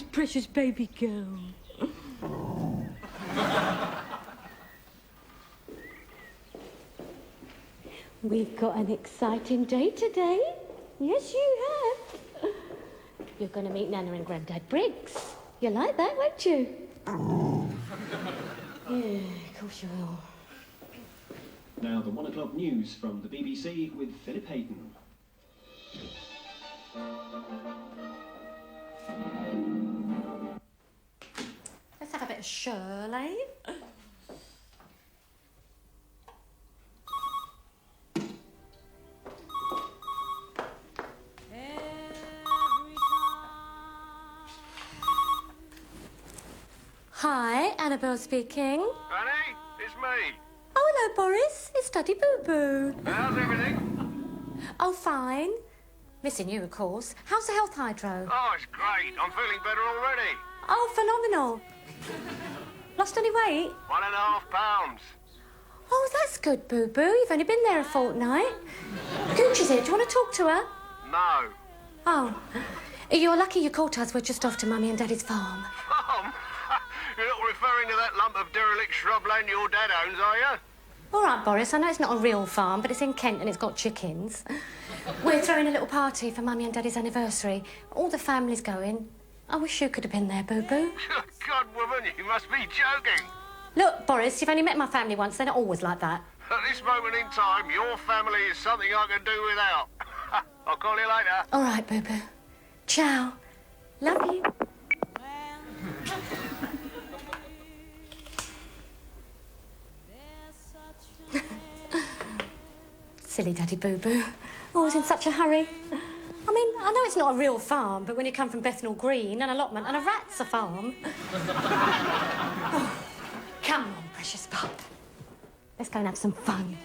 his precious baby girl. We've got an exciting day today. Yes, you have. You're going to meet Nana and Grandad Briggs. You'll like that, won't you? Yeah, of course you will. Now the 1 o'clock news from the BBC with Philip Hayden. Let's have a bit of Shirley. Hi, Annabelle speaking. Honey, it's me. Oh, hello, Boris. It's Daddy Boo-Boo. How's everything? Oh, fine. Missing you, of course. How's the health hydro? Oh, it's great. I'm feeling better already. Oh, phenomenal. Lost any weight? 1.5 pounds. Oh, that's good, Boo-Boo. You've only been there a fortnight. Gooch is here. Do you want to talk to her? No. Oh. You're lucky you caught us. We're just off to Mummy and Daddy's farm. Farm? You're not referring to that lump of derelict shrubland your dad owns, are you? All right, Boris, I know it's not a real farm, but it's in Kent and it's got chickens. We're throwing a little party for Mummy and Daddy's anniversary. All the family's going. I wish you could have been there, Boo-Boo. God, woman, you must be joking. Look, Boris, you've only met my family once. They're not always like that. At this moment in time, your family is something I can do without. I'll call you later. All right, Boo-Boo. Ciao. Love you. Silly Daddy Boo-Boo. Always in such a hurry. I mean, I know it's not a real farm, but when you come from Bethnal Green, an allotment, and a rat's a farm. Oh, come on, precious pup. Let's go and have some fun.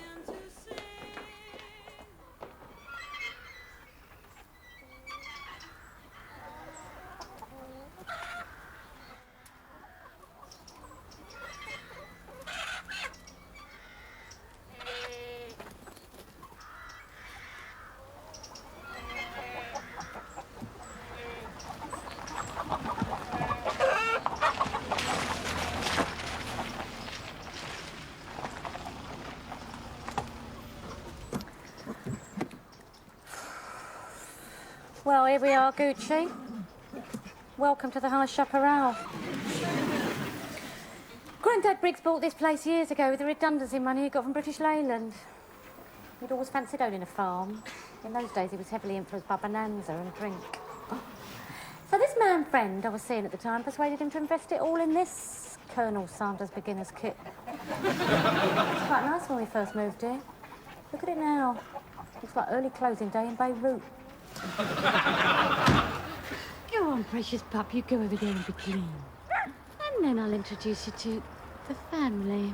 Well, here we are, Gucci. Welcome to the High Chaparral. Grandad Briggs bought this place years ago with the redundancy money he got from British Leyland. He'd always fancied owning a farm. In those days, he was heavily influenced by bonanza and drink. So this man friend I was seeing at the time persuaded him to invest it all in this Colonel Sanders beginner's kit. It was quite nice when we first moved here. Look at it now. Looks like early closing day in Beirut. Go on, precious pup, you go over there and be clean. And then I'll introduce you to the family.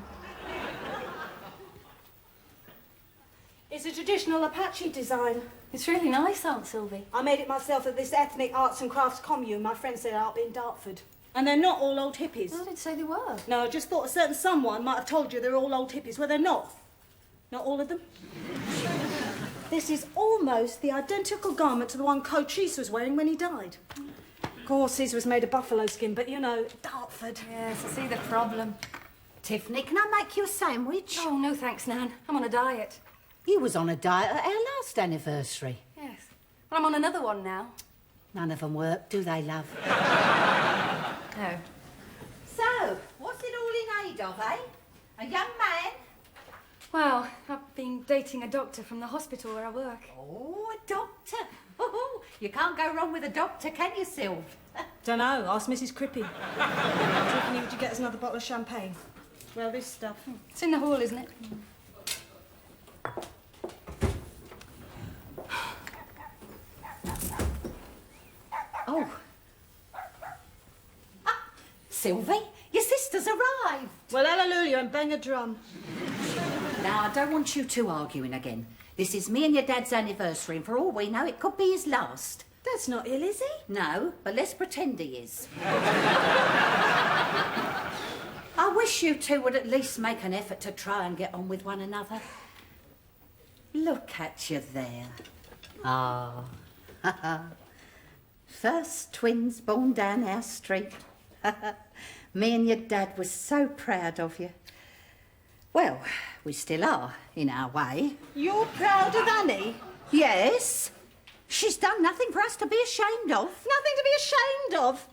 It's a traditional Apache design. It's really nice, Aunt Sylvie. I made it myself at this ethnic arts and crafts commune my friend set up in Dartford. And they're not all old hippies. I didn't say they were. No, I just thought a certain someone might have told you they're all old hippies. Well, they're not. Not all of them. This is almost the identical garment to the one Cochise was wearing when he died. Of course, his was made of buffalo skin, but you know, Dartford. Yes, I see the problem. Tiffany, can I make you a sandwich? Oh, no thanks, Nan. I'm on a diet. You was on a diet at our last anniversary. Yes. Well, I'm on another one now. None of them work, do they, love? No. So, what's it all in aid of, eh? A young man? Well, I've been dating a doctor from the hospital where I work. Oh, a doctor. Oh, you can't go wrong with a doctor, can you, Sylv? Dunno, ask Mrs. Crippy. Tiffany, would you get us another bottle of champagne? Well, this stuff. It's in the hall, isn't it? Oh. Ah, Sylvie, your sister's arrived. Well, hallelujah, and bang a drum. Now, I don't want you two arguing again. This is me and your dad's anniversary, and for all we know, it could be his last. Dad's not ill, is he? No, but let's pretend he is. I wish you two would at least make an effort to try and get on with one another. Look at you there. Ah. First twins born down our street. Me and your dad were so proud of you. Well, we still are, in our way. You're proud of Annie? Yes. She's done nothing for us to be ashamed of. Nothing to be ashamed of.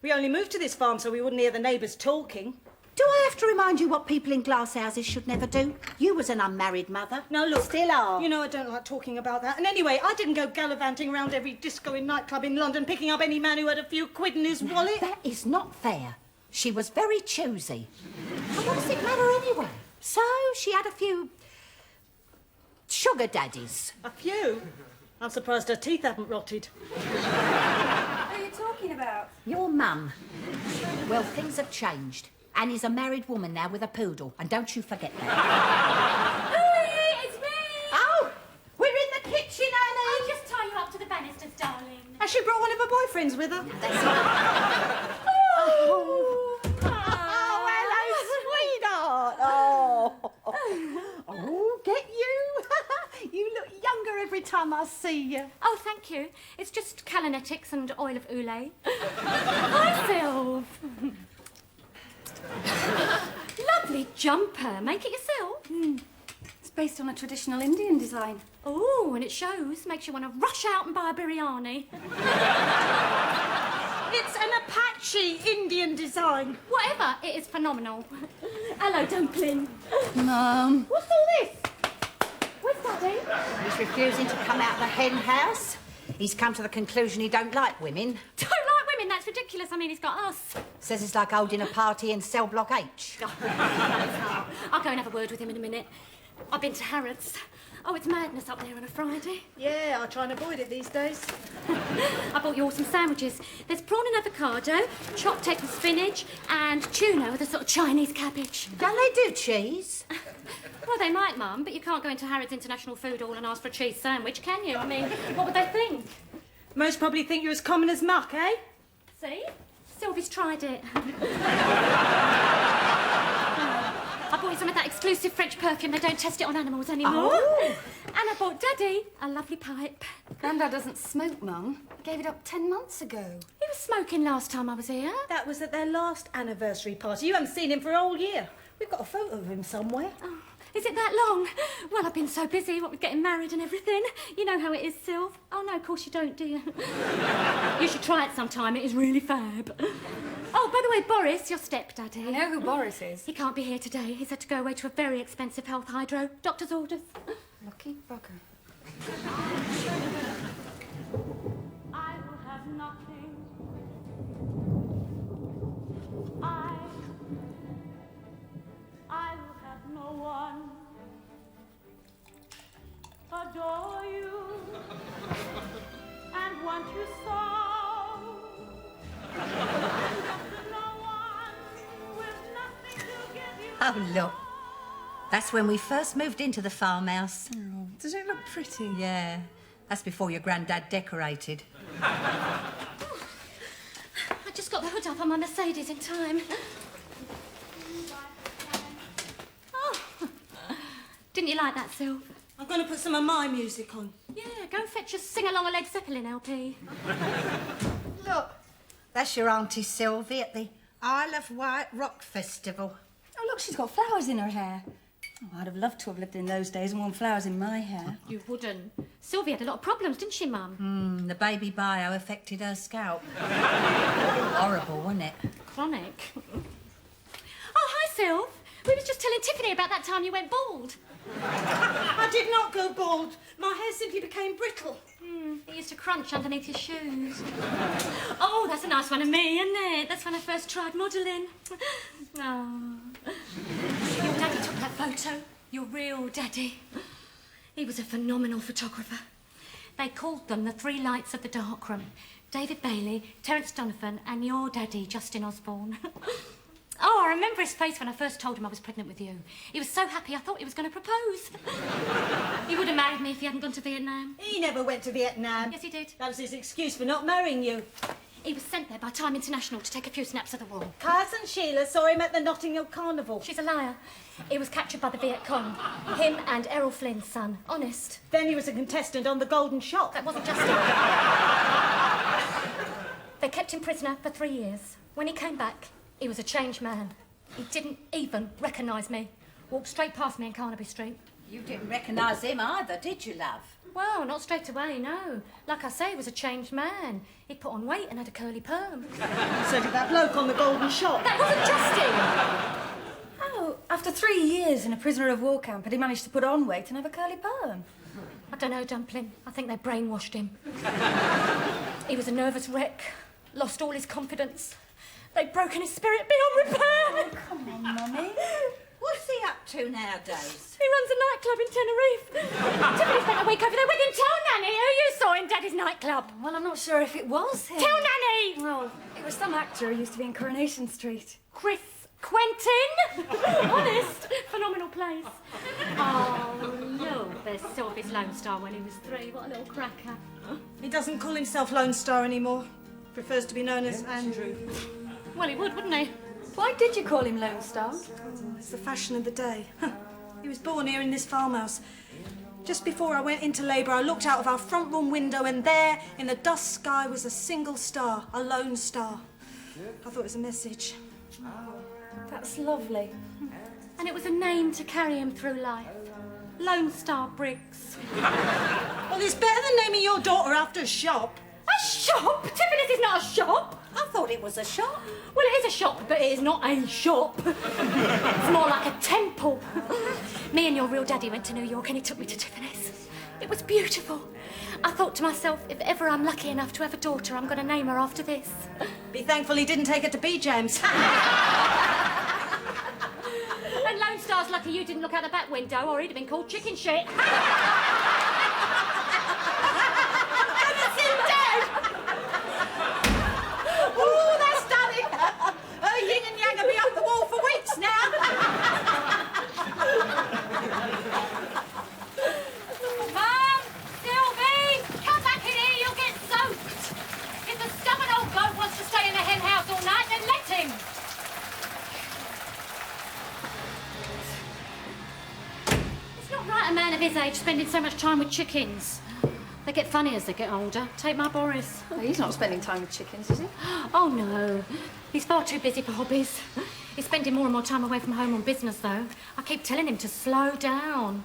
We only moved to this farm so we wouldn't hear the neighbours talking. Do I have to remind you what people in glass houses should never do? You was an unmarried mother. Now look, Still are. You know I don't like talking about that. And anyway, I didn't go gallivanting around every disco and nightclub in London picking up any man who had a few quid in his wallet. That is not fair. She was very choosy. And what does it matter anyway? So she had a few sugar daddies. A few? I'm surprised her teeth haven't rotted. What are you talking about? Your mum. Well, things have changed. Annie's a married woman now with a poodle, and don't you forget that. Louie, it's me! Oh, we're in the kitchen, Annie. I'll just tie you up to the banisters, darling. Has she brought one of her boyfriends with her? Oh, hello, sweetheart. Oh, get you. You look younger every time I see you. Oh, thank you. It's just calinetics and oil of oolay. Hi, Phil. Lovely jumper. Make it yourself. It's based on a traditional Indian design. Oh, and it shows. Makes you want to rush out and buy a biryani. It's an Apache Indian design. Whatever, it is phenomenal. Hello, Dumpling. Mum. What's all this? Where's Daddy? He's refusing to come out of the hen house. He's come to the conclusion he don't like women. Don't like women, that's ridiculous. I mean, he's got us. Says it's like holding a party in cell block H. I'll go and have a word with him in a minute. I've been to Harrods. Oh, it's madness up there on a Friday. Yeah, I try and avoid it these days. I bought you all some sandwiches. There's prawn and avocado, chopped egg with spinach, and tuna with a sort of Chinese cabbage. Don't they do cheese? Well, they might, Mum, but you can't go into Harrods International Food Hall and ask for a cheese sandwich, can you? I mean, what would they think? Most probably think you're as common as muck, eh? See? Sylvie's tried it. I bought you some of that exclusive French perfume. They don't test it on animals anymore. Oh. And I bought Daddy a lovely pipe. Grandad doesn't smoke, Mum. He gave it up 10 months ago. He was smoking last time I was here. That was at their last anniversary party. You haven't seen him for a whole year. We've got a photo of him somewhere. Oh, is it that long? Well, I've been so busy, what with getting married and everything. You know how it is, Sylv. Oh, no, of course you don't, do you? You should try it sometime. It is really fab. Oh, by the way, Boris, your stepdaddy. I know who Boris is. He can't be here today. He's had to go away to a very expensive health hydro. Doctor's orders. Lucky bugger. I will have nothing. I will have no one. Adore you and want you so. No one with nothing to give you. Oh, look. That's when we first moved into the farmhouse. Oh, does it look pretty? Yeah, that's before your granddad decorated. I just got the hood up on my Mercedes in time. Oh, didn't you like that, Sylv? I'm going to put some of my music on. Yeah, go and fetch us Sing Along a Led Zeppelin LP. Look, that's your Auntie Sylvie at the Isle of Wight Rock Festival. Oh, look, she's got flowers in her hair. Oh, I'd have loved to have lived in those days and worn flowers in my hair. You wouldn't. Sylvie had a lot of problems, didn't she, Mum? The baby bio affected her scalp. Horrible, wasn't it? Chronic. Oh, hi, Sylv. We was just telling Tiffany about that time you went bald. I did not go bald. My hair simply became brittle. It used to crunch underneath your shoes. Oh, that's a nice one of me, isn't it? That's when I first tried modelling. Oh. Your daddy took that photo. Your real daddy. He was a phenomenal photographer. They called them the Three Lights of the Darkroom. David Bailey, Terence Donovan, and your daddy, Justin Osborne. Oh, I remember his face when I first told him I was pregnant with you. He was so happy I thought he was going to propose. He would have married me if he hadn't gone to Vietnam. He never went to Vietnam. Yes, he did. That was his excuse for not marrying you. He was sent there by Time International to take a few snaps of the wall. Cousin Sheila saw him at the Notting Hill Carnival. She's a liar. He was captured by the Viet Cong. Him and Errol Flynn's son. Honest. Then he was a contestant on The Golden Shot. That wasn't just They kept him prisoner for 3 years. When he came back, he was a changed man. He didn't even recognise me. Walked straight past me in Carnaby Street. You didn't recognise him either, did you, love? Well, not straight away, no. Like I say, he was a changed man. He'd put on weight and had a curly perm. So did that bloke on the golden shop. That wasn't just him! Oh, after 3 years in a prisoner of war camp, had he managed to put on weight and have a curly perm? I don't know, Dumpling. I think they brainwashed him. He was a nervous wreck. Lost all his confidence. They'd broken his spirit beyond repair. Come on, Mummy. What's he up to nowadays? He runs a nightclub in Tenerife. Tiffany spent a week over there with him. Tell Nanny who you saw in Daddy's nightclub. Well, I'm not sure if it was him. Tell Nanny! Well, it was some actor who used to be in Coronation Street. Chris Quentin. Honest. Phenomenal place. Oh, look, there's Sylvia's Lone Star when he was 3. What a little cracker. He doesn't call himself Lone Star anymore. Prefers to be known as Andrew. Well, he would, wouldn't he? Why did you call him Lone Star? It's the fashion of the day. He was born here in this farmhouse. Just before I went into labour, I looked out of our front room window and there, in the dusk sky, was a single star, a lone star. I thought it was a message. That's lovely. And it was a name to carry him through life. Lone Star Briggs. Well, it's better than naming your daughter after a shop. A shop? Tiffany's is not a shop. I thought it was a shop. Well, it is a shop, but it is not a shop. It's more like a temple. Me and your real daddy went to New York and he took me to Tiffany's. It was beautiful. I thought to myself, if ever I'm lucky enough to have a daughter, I'm going to name her after this. Be thankful he didn't take her to B-James. And Lone Star's lucky you didn't look out the back window or he'd have been called chicken shit. Oh, that's stunning. Her yin and yang will be up the wall for weeks now. Mum! Sylvie! Come back in here, you'll get soaked. If the stubborn old goat wants to stay in the hen house all night, then let him. It's not right a man of his age spending so much time with chickens. They get funny as they get older. Take my Boris. Oh, he's not spending time with chickens, is he? Oh, no. He's far too busy for hobbies. He's spending more and more time away from home on business, though. I keep telling him to slow down.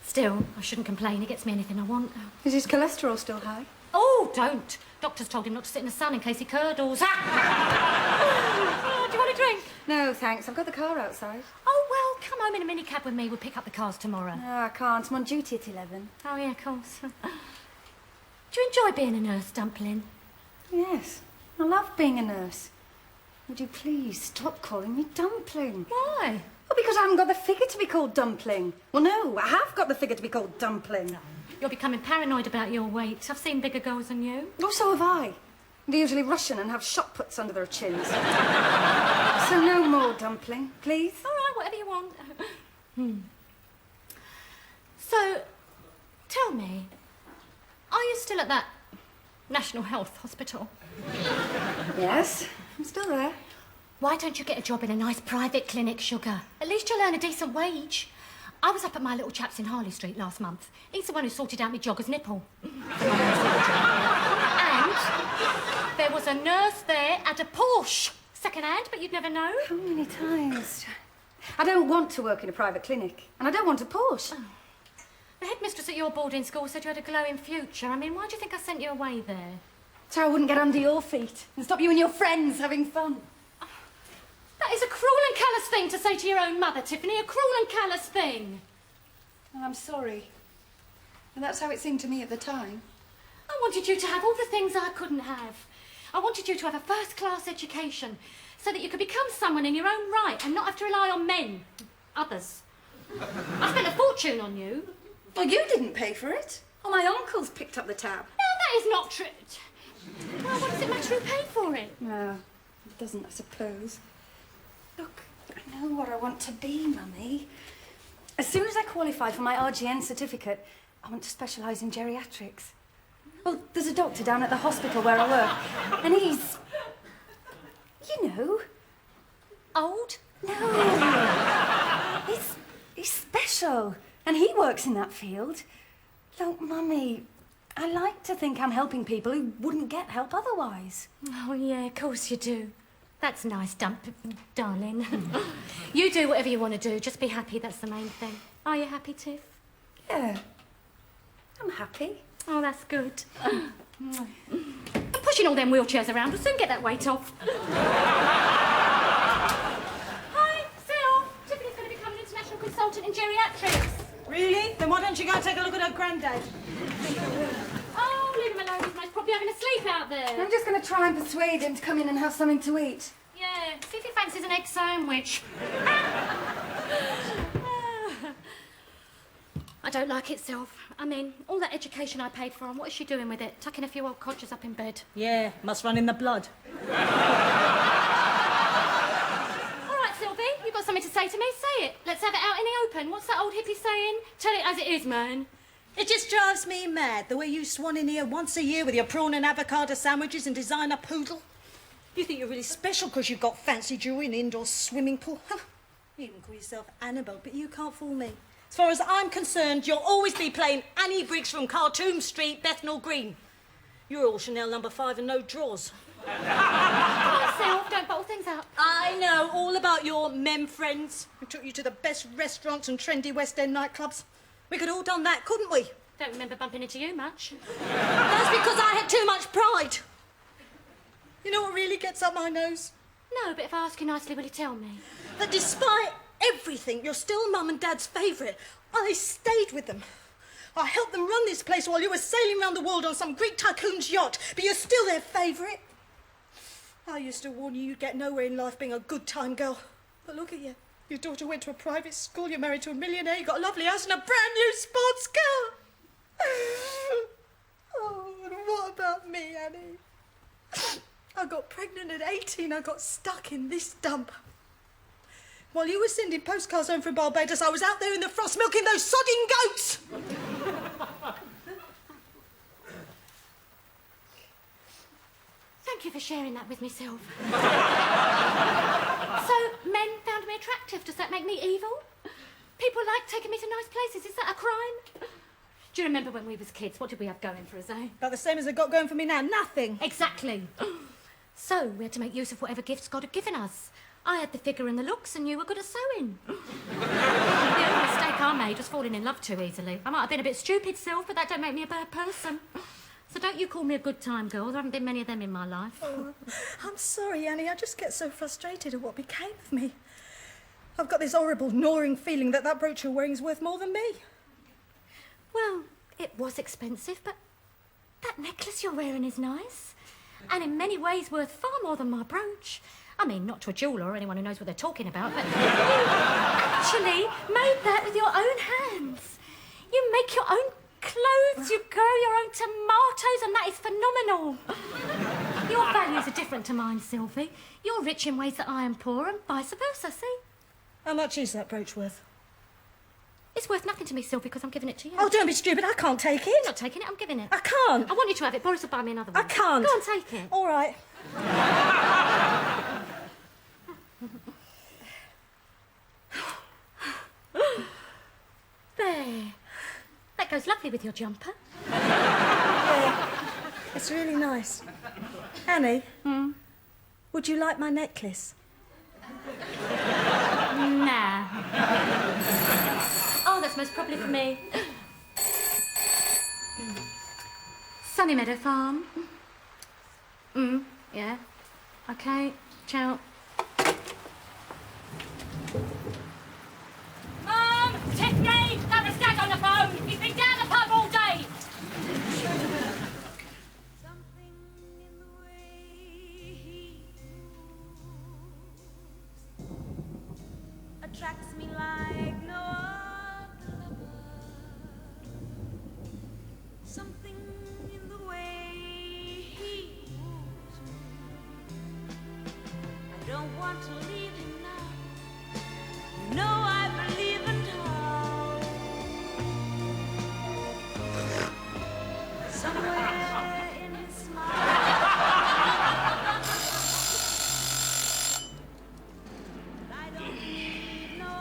Still, I shouldn't complain. He gets me anything I want. Is his cholesterol still high? Oh, don't. Doctor's told him not to sit in the sun in case he curdles. Oh, do you want a drink? No, thanks. I've got the car outside. Oh, well, come home in a minicab with me. We'll pick up the cars tomorrow. No, I can't. I'm on duty at 11. Oh, yeah, of course. Do you enjoy being a nurse, Dumpling? Yes. I love being a nurse. Would you please stop calling me Dumpling? Why? Well, because I haven't got the figure to be called Dumpling. Well, no, I have got the figure to be called Dumpling. You're becoming paranoid about your weight. I've seen bigger girls than you. Oh, so have I. They're usually Russian and have shot puts under their chins. So no more Dumpling, please. All right, whatever you want. So, tell me, are you still at that National Health Hospital? Yes, I'm still there. Why don't you get a job in a nice private clinic, Sugar? At least you'll earn a decent wage. I was up at my little chap's in Harley Street last month. He's the one who sorted out my jogger's nipple. And there was a nurse there at a Porsche. Second-hand, but you'd never know. How many times? I don't want to work in a private clinic, and I don't want a Porsche. Oh. The headmistress at your boarding school said you had a glowing future. I mean, why do you think I sent you away there? So I wouldn't get under your feet and stop you and your friends having fun. That is a cruel and callous thing to say to your own mother, Tiffany. A cruel and callous thing. Well, I'm sorry. And that's how it seemed to me at the time. I wanted you to have all the things I couldn't have. I wanted you to have a first-class education so that you could become someone in your own right and not have to rely on men, others. I spent a fortune on you. Well, you didn't pay for it. Oh, my uncles picked up the tab. No, that is not true. Well, what does it matter who paid for it? No, it doesn't, I suppose. Look, I know what I want to be, Mummy. As soon as I qualify for my RGN certificate, I want to specialise in geriatrics. Well, there's a doctor down at the hospital where I work, and he's... you know... Old? No. He's special, and he works in that field. Look, Mummy, I like to think I'm helping people who wouldn't get help otherwise. Oh, yeah, of course you do. That's nice, darling. You do whatever you want to do. Just be happy, that's the main thing. Are you happy, Tiff? Yeah. I'm happy. Oh, that's good. And pushing all them wheelchairs around will soon get that weight off. Hi, Phil. Tiffany's going to become an international consultant in geriatrics. Really? Then why don't you go and take a look at her granddad? Oh, leave him alone. He's most probably having a sleep out there. I'm just going to try and persuade him to come in and have something to eat. Yeah, see if he fancies an egg sandwich. I don't like it, Sylv. I mean, all that education I paid for, and what is she doing with it? Tucking a few old codgers up in bed. Yeah, must run in the blood. All right, Sylvie, you've got something to say to me? Say it. Let's have it out in the open. What's that old hippie saying? Tell it as it is, man. It just drives me mad, the way you swan in here once a year with your prawn and avocado sandwiches and designer poodle. You think you're really special because you've got fancy jewelry and indoor swimming pool. Huh. You even call yourself Annabelle, but you can't fool me. As far as I'm concerned, you'll always be playing Annie Briggs from Khartoum Street, Bethnal Green. You're all Chanel number 5 and no drawers. Come on, Sylv, don't bottle things up. I know all about your mem friends who took you to the best restaurants and trendy West End nightclubs. We could have all done that, couldn't we? Don't remember bumping into you much. That's because I had too much pride. You know what really gets up my nose? No, but if I ask you nicely, will you tell me? That despite everything, you're still Mum and Dad's favourite. I stayed with them. I helped them run this place while you were sailing around the world on some Greek tycoon's yacht, but you're still their favourite. I used to warn you you'd get nowhere in life being a good time girl. But look at you. Your daughter went to a private school, you're married to a millionaire, you got a lovely house and a brand new sports car. Oh, and what about me, Annie? I got pregnant at 18, I got stuck in this dump. While you were sending postcards home from Barbados, I was out there in the frost milking those sodding goats. Thank you for sharing that with me, Sylv. So, men found me attractive. Does that make me evil? People like taking me to nice places. Is that a crime? Do you remember when we was kids? What did we have going for us, eh? About the same as I got going for me now, nothing. Exactly. So, we had to make use of whatever gifts God had given us. I had the figure and the looks, and you were good at sewing. The only mistake I made was falling in love too easily. I might have been a bit stupid, Sylv, but that don't make me a bad person. So don't you call me a good time girl. There haven't been many of them in my life. Oh, I'm sorry, Annie. I just get so frustrated at what became of me. I've got this horrible, gnawing feeling that brooch you're wearing is worth more than me. Well, it was expensive, but that necklace you're wearing is nice. And in many ways worth far more than my brooch. I mean, not to a jeweller or anyone who knows what they're talking about, but you actually made that with your own hands. You make your own clothes, you grow your own tomatoes, and that is phenomenal. Your values are different to mine, Sylvie. You're rich in ways that I am poor, and vice versa, see? How much is that brooch worth? It's worth nothing to me, Sylvie, because I'm giving it to you. Oh, don't be stupid. I can't take it. I'm not taking it, I'm giving it. I can't. I want you to have it. Boris will buy me another one. I can't. Go on, take it. All right. There. That goes lovely with your jumper. Yeah, it's really nice. Annie, would you like my necklace? Nah. Oh, that's most probably for me. Sunny Meadow Farm. Yeah. Okay, ciao. Mum! Tiffany! That was Dad on the phone! He's been down the pub all day! Something in the way he moves attracts me like no other lover. Something in the way he moves me. I don't want to leave him now. You know I believe in love. Somewhere in his smile. I don't need no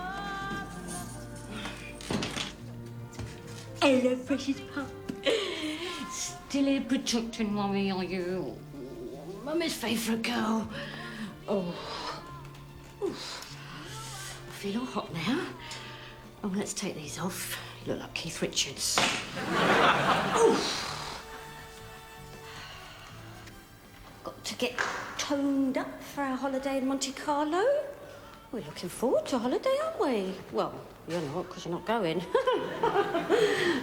other lover. Hello, precious pup. still here protecting Mummy, are you? Mummy's favourite girl. Oh. Oof. I feel all hot now. Oh, let's take these off. You look like Keith Richards. Oof. Got to get toned up for our holiday in Monte Carlo. We're looking forward to a holiday, aren't we? Well, you're not, because you're not going.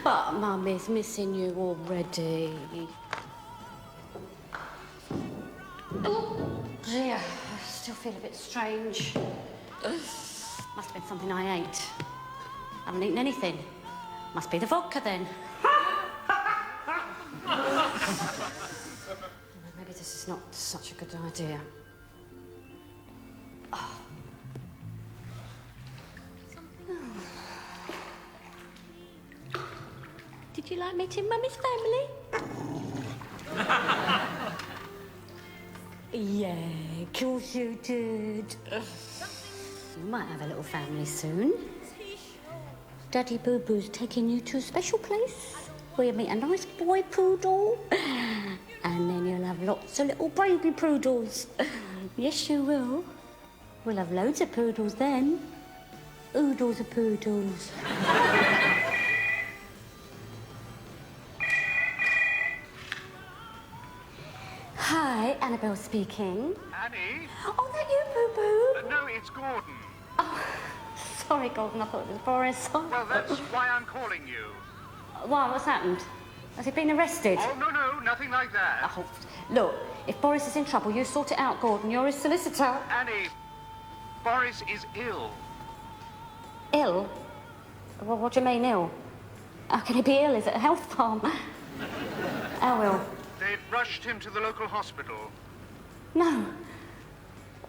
But Mummy's missing you already. Oh, dear. I still feel a bit strange. Must have been something I ate. I haven't eaten anything. Must be the vodka, then. Maybe this is not such a good idea. Oh. Did you like meeting Mummy's family? Yeah, of course you did. You might have a little family soon. Daddy Boo Boo's taking you to a special place where you meet a nice boy poodle. And then you'll have lots of little baby poodles. Yes, you will. We'll have loads of poodles then. Oodles of poodles. Hi, Annabelle speaking. Annie? Oh, that you, Boo Boo? No, it's Gordon. Oh, sorry, Gordon, I thought it was Boris. Well, that's why I'm calling you. Why, what's happened? Has he been arrested? Oh, no, nothing like that. Oh, look, if Boris is in trouble, you sort it out, Gordon. You're his solicitor. Annie, Boris is ill. Ill? Well, what do you mean, ill? How can he be ill? Is it a health farm? How ill? They've rushed him to the local hospital. No.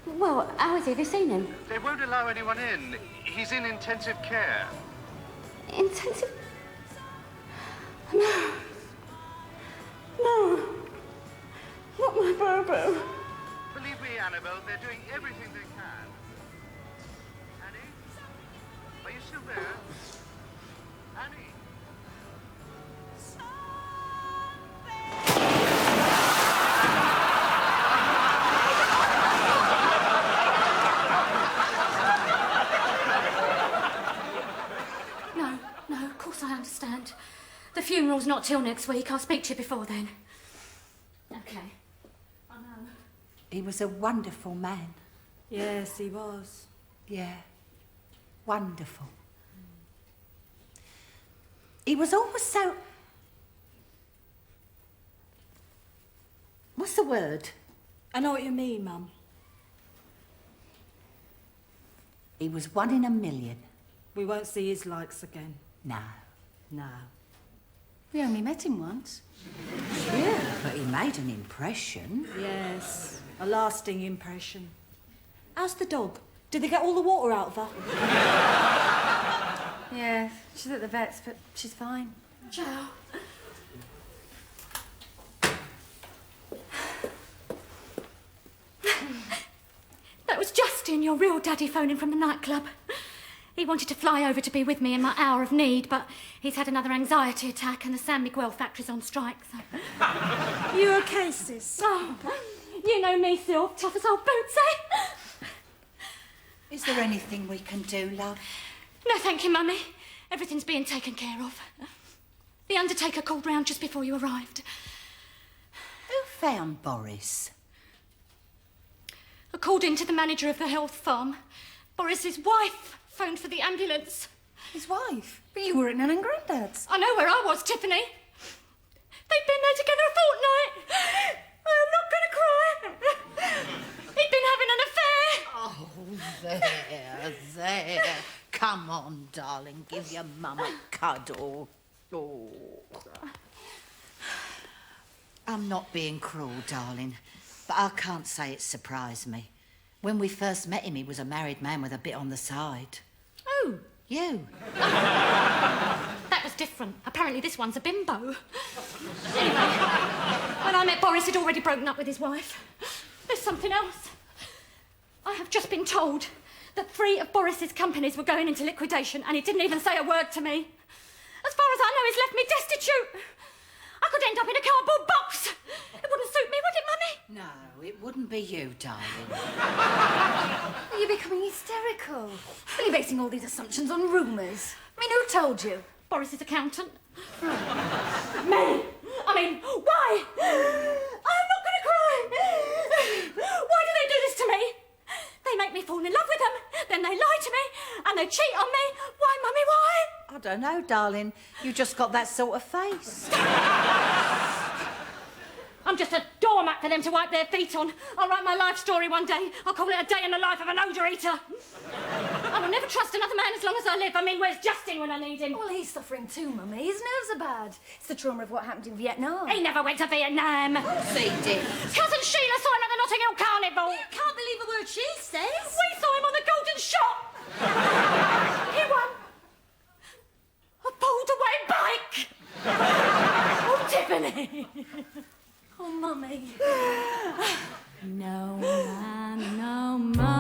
Well, how is he? Have you seen him? They won't allow anyone in. He's in intensive care. Intensive? No. No. Not my Bobo. Believe me, Annabelle, they're doing everything they can. Annie? Are you still there? Annie? No, of course I understand. The funeral's not till next week. I'll speak to you before then. Okay. I know. He was a wonderful man. Yes, he was. Yeah, wonderful. He was always so... What's the word? I know what you mean, Mum. He was 1 in a million. We won't see his likes again. No. No. We only met him once. Yeah, but he made an impression. Yes, a lasting impression. How's the dog? Did they get all the water out of her? Yeah, she's at the vet's, but she's fine. Joe. That was Justin, your real daddy, phoning from the nightclub. He wanted to fly over to be with me in my hour of need, but he's had another anxiety attack and the San Miguel factory's on strike, so... You okay, sis? Oh, you know me, Sil. Tough as old boots, eh? Is there anything we can do, love? No, thank you, Mummy. Everything's being taken care of. The undertaker called round just before you arrived. Who found Boris? According to the manager of the health farm, Boris's wife phoned for the ambulance. His wife? But you were at Nan and Grandad's. I know where I was, Tiffany. They'd been there together a fortnight. I'm not going to cry. He'd been having an affair. Oh, there. Come on, darling, give your mum a cuddle. Oh. I'm not being cruel, darling, but I can't say it surprised me. When we first met him, he was a married man with a bit on the side. Oh. You. That was different. Apparently this one's a bimbo. Anyway, when I met Boris, he'd already broken up with his wife. There's something else. I have just been told that 3 of Boris's companies were going into liquidation and he didn't even say a word to me. As far as I know, he's left me destitute. I could end up in a cardboard box. It wouldn't suit me, would it, Mummy? No, it wouldn't be you, darling. You're becoming hysterical. Really basing all these assumptions on rumours. I mean, who told you? Boris's accountant. Me! I mean, why? I'm not going to cry. Why do they do this to me? They make me fall in love with them, then they lie to me, and they cheat on me. Why, Mummy, why? I don't know, darling. You just got that sort of face. I'm just a doormat for them to wipe their feet on. I'll write my life story one day. I'll call it A Day in the Life of an Odour Eater. I will never trust another man as long as I live. I mean, where's Justin when I need him? Well, he's suffering too, Mummy. His nerves are bad. It's the trauma of what happened in Vietnam. He never went to Vietnam. See, Dick. Cousin Sheila saw him at the Notting Hill Carnival. You can't believe a word she says. We saw him on the Golden Shot. He won a pulled-away bike. Oh, Tiffany. Oh, Mummy. No man, no man.